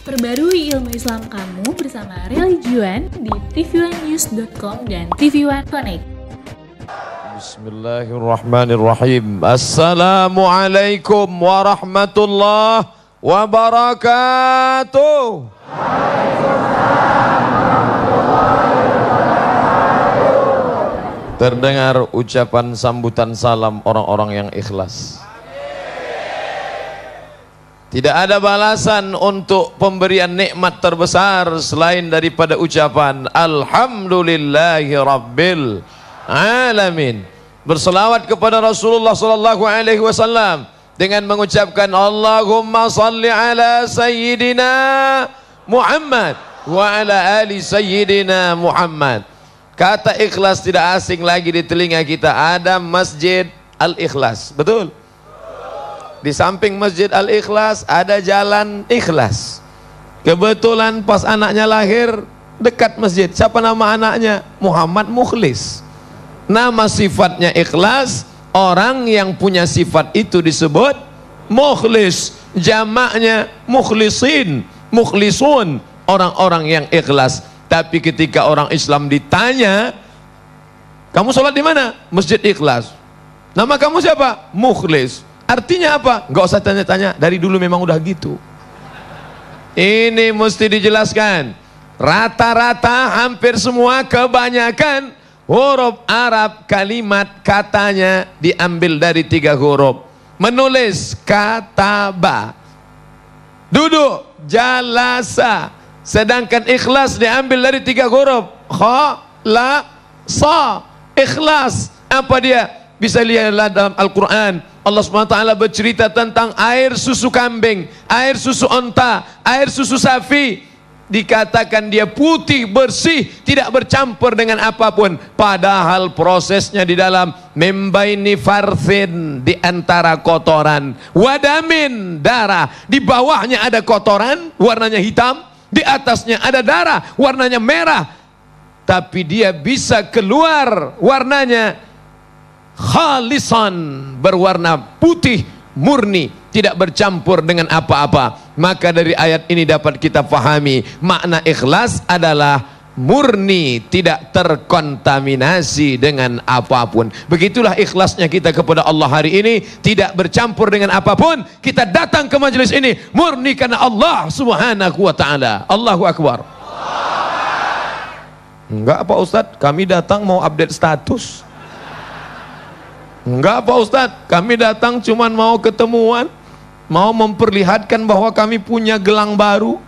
Perbarui ilmu Islam kamu bersama Religion di tv1news.com dan TV1 Connect. Bismillahirrahmanirrahim. Assalamualaikum warahmatullahi wabarakatuh. Terdengar ucapan sambutan salam orang-orang yang ikhlas. Tidak ada balasan untuk pemberian nikmat terbesar selain daripada ucapan Alhamdulillahi Rabbil Alamin. Berselawat kepada Rasulullah sallallahu alaihi wasallam dengan mengucapkan Allahumma salli ala sayyidina Muhammad wa ala ali sayyidina Muhammad. Kata ikhlas tidak asing lagi di telinga kita. Ada Masjid Al-Ikhlas, betul? Di samping Masjid Al-Ikhlas ada Jalan Ikhlas. Kebetulan pas anaknya lahir dekat masjid. Siapa nama anaknya? Muhammad Mukhlis. Nama sifatnya ikhlas. Orang yang punya sifat itu disebut mukhlis. Jamaknya mukhlisin, mukhlisun, orang-orang yang ikhlas. Tapi ketika orang Islam ditanya, kamu sholat di mana? Masjid Ikhlas. Nama kamu siapa? Mukhlis. Artinya apa? Nggak usah tanya-tanya, dari dulu memang udah gitu. Ini mesti dijelaskan. Rata-rata hampir semua, kebanyakan huruf Arab kalimat katanya diambil dari 3 huruf. Menulis kataba, duduk jalasa. Sedangkan ikhlas diambil dari 3 huruf. Kha, la, sa. Ikhlas. Apa dia? Bisa lihatlah dalam Al-Quran. Allah SWT bercerita tentang air susu kambing, air susu onta, air susu sapi. Dikatakan dia putih, bersih, tidak bercampur dengan apapun. Padahal prosesnya di dalam membaini farthin, di antara kotoran, wadamin, darah. Di bawahnya ada kotoran, warnanya hitam. Di atasnya ada darah, warnanya merah. Tapi dia bisa keluar warnanya khalisan, berwarna putih murni, tidak bercampur dengan apa-apa. Maka dari ayat ini dapat kita pahami makna ikhlas adalah murni, tidak terkontaminasi dengan apapun. Begitulah ikhlasnya kita kepada Allah hari ini, tidak bercampur dengan apapun. Kita datang ke majelis ini murni karena Allah subhanahu wa ta'ala. Allahu Akbar. Enggak Pak Ustadz, kami datang mau update status. Enggak Pak Ustadz, kami datang cuman mau ketemuan, mau memperlihatkan bahwa kami punya gelang baru.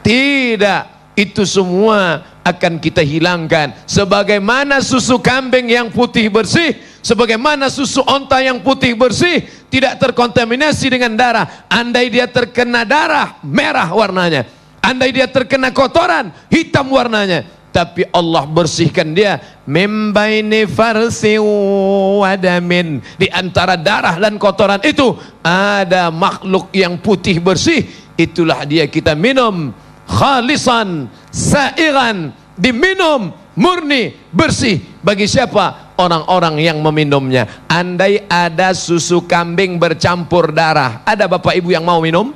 Tidak. Itu semua akan kita hilangkan. Sebagaimana susu kambing yang putih bersih, sebagaimana susu onta yang putih bersih, tidak terkontaminasi dengan darah. Andai dia terkena darah, merah warnanya. Andai dia terkena kotoran, hitam warnanya. Tapi Allah bersihkan dia. Membaini farsi wadamin. Di antara darah dan kotoran itu ada makhluk yang putih bersih. Itulah dia kita minum. Khalisan, sairan, diminum murni, bersih. Bagi siapa? Orang-orang yang meminumnya. Andai ada susu kambing bercampur darah, ada bapak ibu yang mau minum?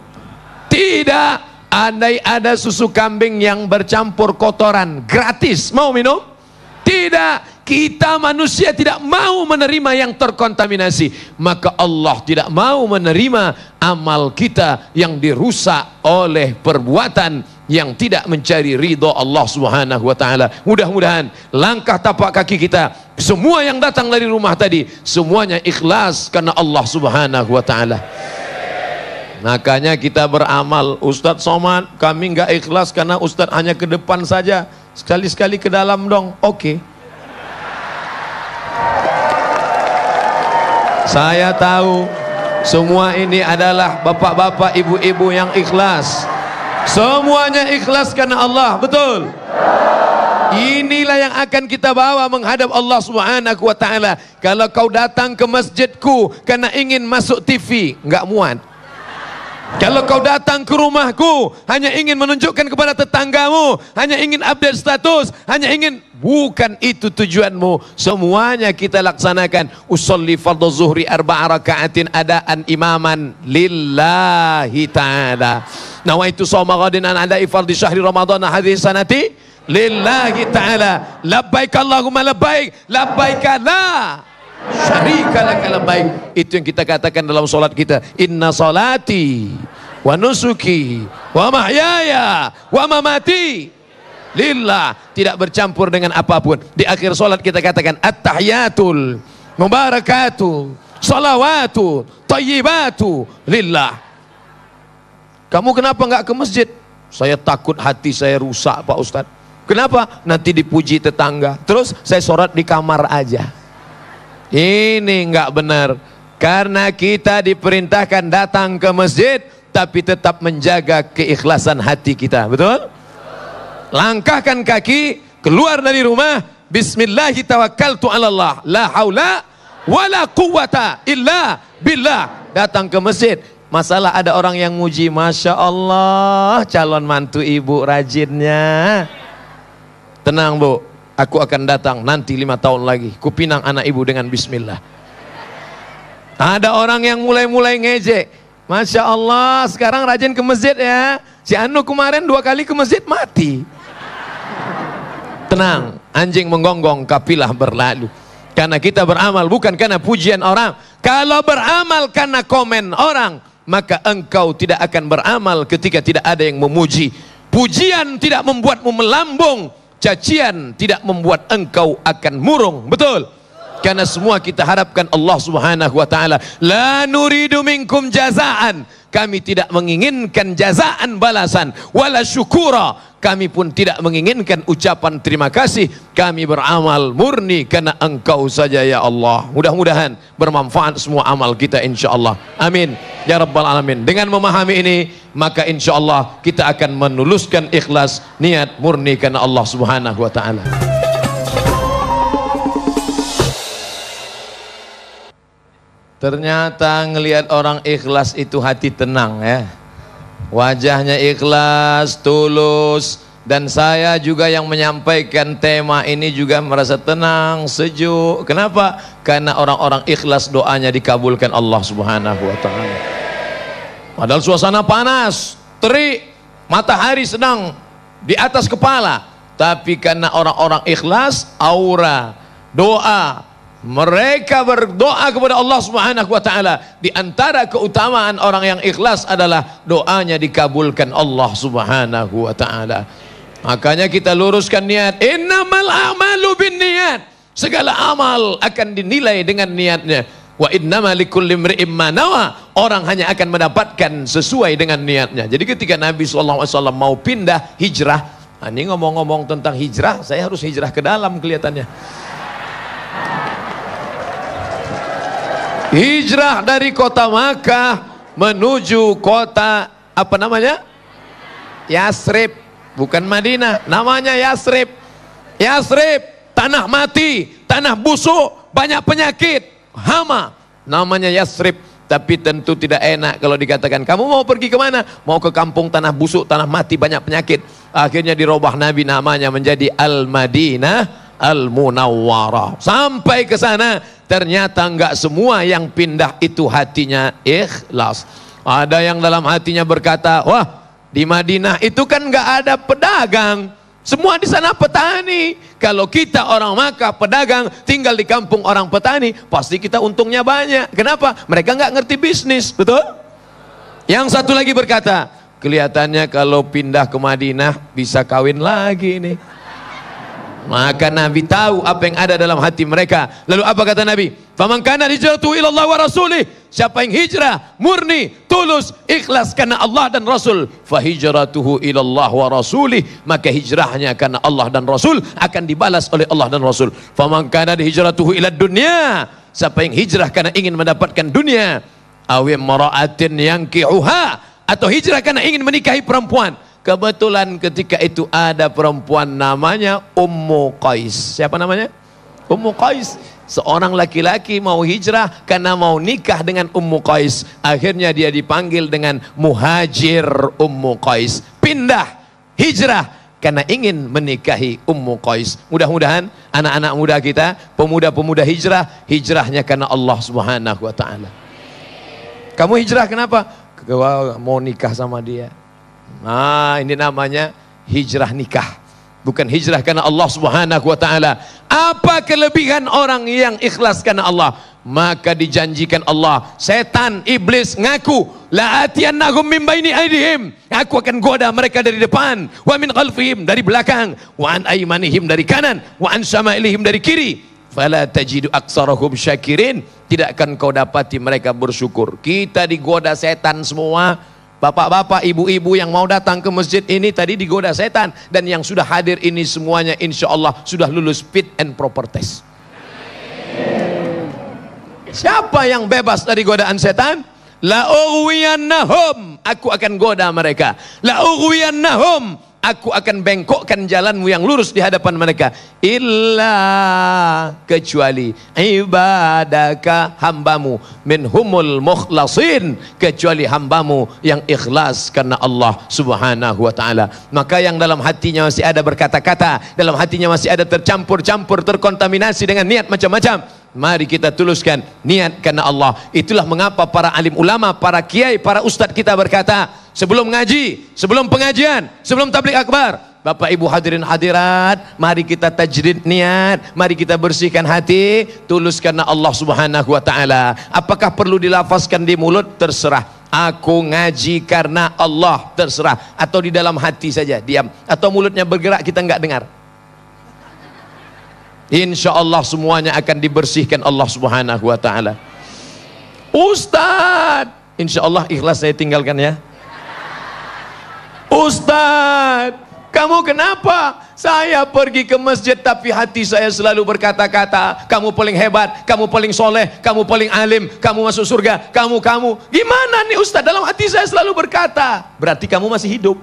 Tidak. Andai ada susu kambing yang bercampur kotoran, gratis, mau minum? Tidak. Kita manusia tidak mau menerima yang terkontaminasi. Maka Allah tidak mau menerima amal kita yang dirusak oleh perbuatan yang tidak mencari ridho Allah subhanahu wa ta'ala. Mudah-mudahan langkah tapak kaki kita, semua yang datang dari rumah tadi, semuanya ikhlas karena Allah subhanahu wa ta'ala. Makanya kita beramal. Ustadz Somad, kami nggak ikhlas karena Ustadz hanya ke depan saja. Sekali-sekali ke dalam dong. Oke. Saya tahu semua ini adalah bapak-bapak, ibu-ibu yang ikhlas. Semuanya ikhlas karena Allah, betul? Inilah yang akan kita bawa menghadap Allah subhanahu wa ta'ala. Kalau kau datang ke masjidku karena ingin masuk TV, nggak muat. Kalau kau datang ke rumahku hanya ingin menunjukkan kepada tetanggamu, hanya ingin update status, hanya ingin, bukan itu tujuanmu. Semuanya kita laksanakan. Usolli fardhu zuhri 4 raka'atin adaan imaman lillahi ta'ala. nawaitu shauma ghadin an ada'i fardhi syahri ramadhana hadhihi sanati lillahi ta'ala. Labbaik Allahumma labbaik, labbaik la syarika laka labbaik. Itu yang kita katakan dalam salat kita, inna salati wa nusuki wa mahyaya wa mamati lillah, tidak bercampur dengan apapun. Di akhir salat kita katakan at-tahiyatul mubarakatuh salawatu tayyibatu lillah. Kamu kenapa enggak ke masjid? Saya takut hati saya rusak Pak Ustadz. Kenapa? Nanti dipuji tetangga. Terus saya sholat di kamar aja. Ini enggak benar. Karena kita diperintahkan datang ke masjid, tapi tetap menjaga keikhlasan hati kita. Betul? Langkahkan kaki, keluar dari rumah, bismillahi tawakkaltu ala Allah, la haula wala quwwata illa billah. Datang ke masjid. Masalah ada orang yang muji, Masya Allah calon mantu ibu rajinnya. Tenang Bu, aku akan datang nanti 5 tahun lagi, kupinang anak ibu dengan bismillah. Ada orang yang mulai-mulai ngejek, Masya Allah sekarang rajin ke masjid ya. Si Anu kemarin 2 kali ke masjid mati. Tenang, anjing menggonggong kapilah berlalu. Karena kita beramal bukan karena pujian orang. Kalau beramal karena komen orang, maka engkau tidak akan beramal ketika tidak ada yang memuji. Pujian tidak membuatmu melambung, cacian tidak membuat engkau akan murung. Betul? Karena semua kita harapkan Allah Subhanahu wa taala. La nuridu minkum jazaan. Kami tidak menginginkan jazaan balasan, wala syukura. Kami pun tidak menginginkan ucapan terima kasih. Kami beramal murni karena Engkau saja ya Allah. Mudah-mudahan bermanfaat semua amal kita insyaallah. Amin ya rabbal alamin. Dengan memahami ini, maka insyaallah kita akan menuluskan ikhlas niat murni karena Allah Subhanahu wa taala. Ternyata ngelihat orang ikhlas itu hati tenang ya. Wajahnya ikhlas, tulus. Dan saya juga yang menyampaikan tema ini juga merasa tenang, sejuk. Kenapa? Karena orang-orang ikhlas doanya dikabulkan Allah Subhanahu wa taala. Padahal suasana panas, terik, matahari sedang di atas kepala. Tapi karena orang-orang ikhlas, aura, doa, mereka berdoa kepada Allah Subhanahu wa taala. Di antara keutamaan orang yang ikhlas adalah doanya dikabulkan Allah Subhanahu wa taala. Makanya kita luruskan niat. Innamal a'malu binniyat. Segala amal akan dinilai dengan niatnya. Wa innamal likulli imri'in ma nawa. Orang hanya akan mendapatkan sesuai dengan niatnya. Jadi ketika Nabi SAW mau pindah hijrah, ini ngomong-ngomong tentang hijrah, saya harus hijrah ke dalam kelihatannya. Hijrah dari kota Makkah menuju kota apa namanya? Yasrib, bukan Madinah, namanya Yasrib. Yasrib, tanah mati, tanah busuk, banyak penyakit, hama. Namanya Yasrib, tapi tentu tidak enak kalau dikatakan kamu mau pergi kemana? Mau ke kampung tanah busuk, tanah mati, banyak penyakit. Akhirnya dirubah Nabi namanya menjadi Al-Madinah Al-Munawwarah. Sampai ke sana ternyata enggak semua yang pindah itu hatinya ikhlas. Ada yang dalam hatinya berkata, wah di Madinah itu kan enggak ada pedagang, semua di sana petani. Kalau kita orang Makkah pedagang, tinggal di kampung orang petani, pasti kita untungnya banyak. Kenapa? Mereka enggak ngerti bisnis, betul? Yang satu lagi berkata, kelihatannya kalau pindah ke Madinah bisa kawin lagi nih. Maka Nabi tahu apa yang ada dalam hati mereka. Lalu apa kata Nabi? Faman kana hijratuhu ila Allah wa rasulih. Siapa yang hijrah murni, tulus, ikhlas karena Allah dan Rasul, fa hijratuhu ila Allah wa rasulih, maka hijrahnya karena Allah dan Rasul akan dibalas oleh Allah dan Rasul. Faman kana hijratuhu ila dunya. Siapa yang hijrah karena ingin mendapatkan dunia, aw imra'atin yankihuha, atau hijrah karena ingin menikahi perempuan. Kebetulan ketika itu ada perempuan namanya Ummu Qais. Siapa namanya? Ummu Qais. Seorang laki-laki mau hijrah karena mau nikah dengan Ummu Qais. Akhirnya dia dipanggil dengan Muhajir Ummu Qais. Pindah, hijrah karena ingin menikahi Ummu Qais. Mudah-mudahan anak-anak muda kita, pemuda-pemuda hijrah, hijrahnya karena Allah Subhanahu wa taala. Kamu hijrah kenapa? Mau nikah sama dia. Nah, ini namanya hijrah nikah, bukan hijrah karena Allah Subhanahu wa taala. Apa kelebihan orang yang ikhlas karena Allah? Maka dijanjikan Allah, setan, iblis ngaku, la atiyannahum min baini aydihim, aku akan goda mereka dari depan, wa min khalfihim, dari belakang, wa an aymanihim, dari kanan, wa an syama'ilihim, dari kiri, fala tajidu aktsarahum syakirin, tidak akan kau dapati mereka bersyukur. Kita digoda setan semua. Bapak-bapak, ibu-ibu yang mau datang ke masjid ini tadi digoda setan, dan yang sudah hadir ini semuanya insya Allah sudah lulus fit and proper test. Siapa yang bebas dari godaan setan? La ughwiyannahum, aku akan goda mereka. La ughwiyannahum, aku akan bengkokkan jalanmu yang lurus di hadapan mereka. Illa, kecuali ibadaka, hambamu, minhumul mukhlasin, kecuali hambamu yang ikhlas karena Allah Subhanahu wa ta'ala. Maka yang dalam hatinya masih ada berkata-kata, dalam hatinya masih ada tercampur-campur, terkontaminasi dengan niat macam-macam, mari kita tuluskan niat karena Allah. Itulah mengapa para alim ulama, para kiai, para ustadz kita berkata, sebelum ngaji, sebelum pengajian, sebelum tabligh akbar, Bapak Ibu hadirin hadirat, mari kita tajdid niat, mari kita bersihkan hati, tulus karena Allah Subhanahu wa ta'ala. Apakah perlu dilafazkan di mulut? Terserah. Aku ngaji karena Allah, terserah. Atau di dalam hati saja, diam. Atau mulutnya bergerak, kita enggak dengar. Insya Allah semuanya akan dibersihkan Allah Subhanahu wa ta'ala. Ustadz, insya Allah ikhlas saya tinggalkan ya. Ustadz, kamu kenapa? Saya pergi ke masjid tapi hati saya selalu berkata-kata, kamu paling hebat, kamu paling soleh, kamu paling alim, kamu masuk surga, kamu. Gimana nih Ustadz? Dalam hati saya selalu berkata, berarti kamu masih hidup.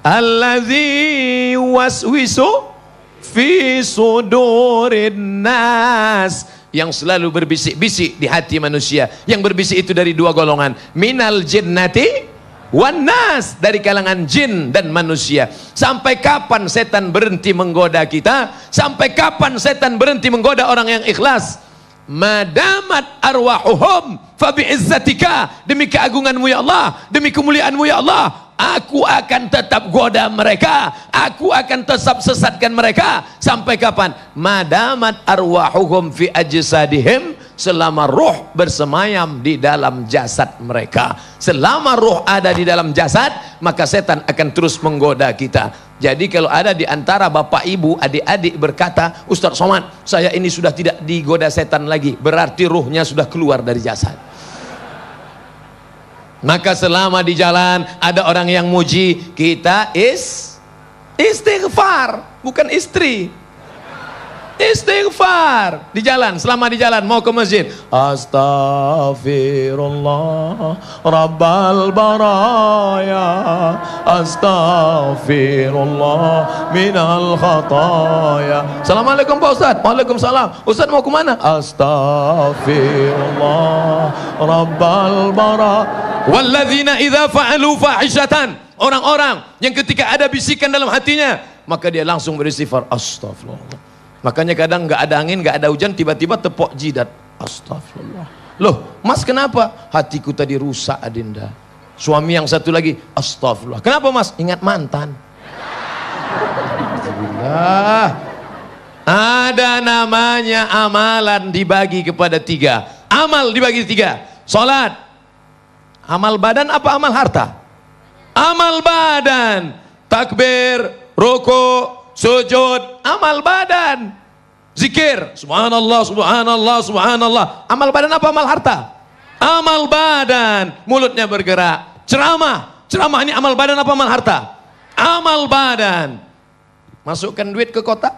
Allazi waswisu fi sudurin nas, yang selalu berbisik-bisik di hati manusia. Yang berbisik itu dari dua golongan, minal jinnati wan nas, dari kalangan jin dan manusia. Sampai kapan setan berhenti menggoda kita? Sampai kapan setan berhenti menggoda orang yang ikhlas? Madamat arwahuhum fa bi'izzatika, demi keagunganmu ya Allah, demi kemuliaanmu ya Allah, aku akan tetap goda mereka, aku akan tetap sesatkan mereka. Sampai kapan? Madamat arwahuhum fi ajsadihim, selama ruh bersemayam di dalam jasad mereka. Selama ruh ada di dalam jasad, maka setan akan terus menggoda kita. Jadi kalau ada di antara bapak ibu, adik-adik berkata, Ustaz Somad, saya ini sudah tidak digoda setan lagi, berarti ruhnya sudah keluar dari jasad. Maka selama di jalan ada orang yang muji, kita istighfar, bukan istri. Istighfar di jalan, selama di jalan mau ke masjid, astaghfirullah rabbal baraya, astaghfirullah minal khataya. Assalamualaikum Pak Ustaz. Waalaikumsalam. Ustaz mau kemana? Astaghfirullah rabbal baraya. Walladzina idza fa'alu fahishatan, orang-orang yang ketika ada bisikan dalam hatinya, maka dia langsung beristighfar, astagfirullah. Makanya kadang nggak ada angin, nggak ada hujan, tiba-tiba tepok jidat, astagfirullah. Loh, Mas kenapa? Hatiku tadi rusak Adinda. Suami yang satu lagi, astagfirullah. Kenapa Mas? Ingat mantan. Alhamdulillah. Ada namanya amalan dibagi kepada tiga. Amal dibagi tiga. Salat. Amal badan apa amal harta? Amal badan. Takbir, rukuk, sujud, amal badan. Zikir, subhanallah, subhanallah, subhanallah. Amal badan apa amal harta? Amal badan. Mulutnya bergerak. Ceramah, ceramah ini amal badan apa amal harta? Amal badan. Masukkan duit ke kotak,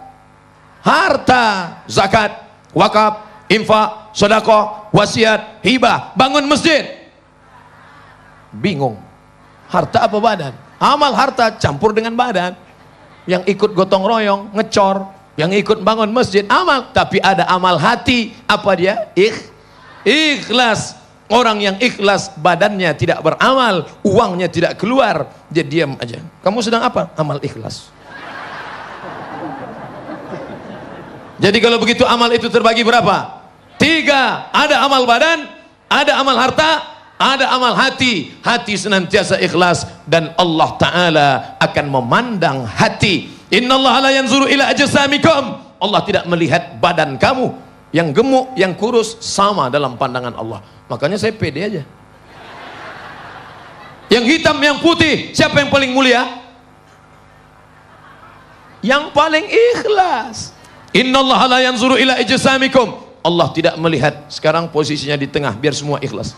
harta. Zakat, wakaf, infak, sedekah, wasiat, hibah, bangun masjid. Bingung, harta apa badan? Amal harta campur dengan badan. Yang ikut gotong royong, ngecor, yang ikut bangun masjid, amal. Tapi ada amal hati, apa dia? Ikhlas. Orang yang ikhlas, badannya tidak beramal, uangnya tidak keluar, dia diam aja. Kamu sedang apa? Amal ikhlas. Jadi kalau begitu amal itu terbagi berapa? 3. Ada amal badan, ada amal harta, ada amal hati, hati senantiasa ikhlas, dan Allah Ta'ala akan memandang hati. Innallaha la yanzuru ila ajsamikum, Allah tidak melihat badan kamu, yang gemuk, yang kurus sama dalam pandangan Allah. Makanya saya pede aja. Yang hitam, yang putih, siapa yang paling mulia? Yang paling ikhlas. Innallaha la yanzuru ila ajsamikum, Allah tidak melihat. Sekarang posisinya di tengah biar semua ikhlas.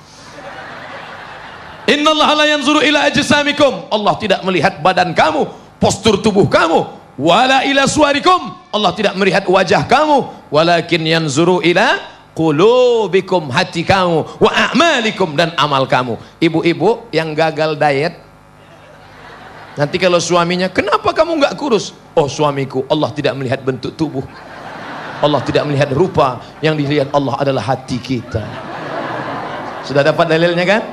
Innallaha la yanzuru ila ajsamikum, Allah tidak melihat badan kamu, postur tubuh kamu. Wala ila suwarikum, Allah tidak melihat wajah kamu. Walakin yanzuru ila qulubikum, hati kamu. Wa a'malikum, dan amal kamu. Ibu-ibu yang gagal diet, nanti kalau suaminya, kenapa kamu nggak kurus? Oh suamiku, Allah tidak melihat bentuk tubuh, Allah tidak melihat rupa, yang dilihat Allah adalah hati kita. Sudah dapat dalilnya kan?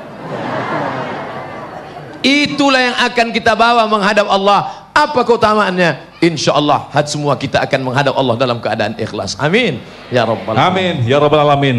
Itulah yang akan kita bawa menghadap Allah. Apa keutamaannya? Insya Allah semua kita akan menghadap Allah dalam keadaan ikhlas. Amin ya rabbal alamin. Amin ya rabbal alamin.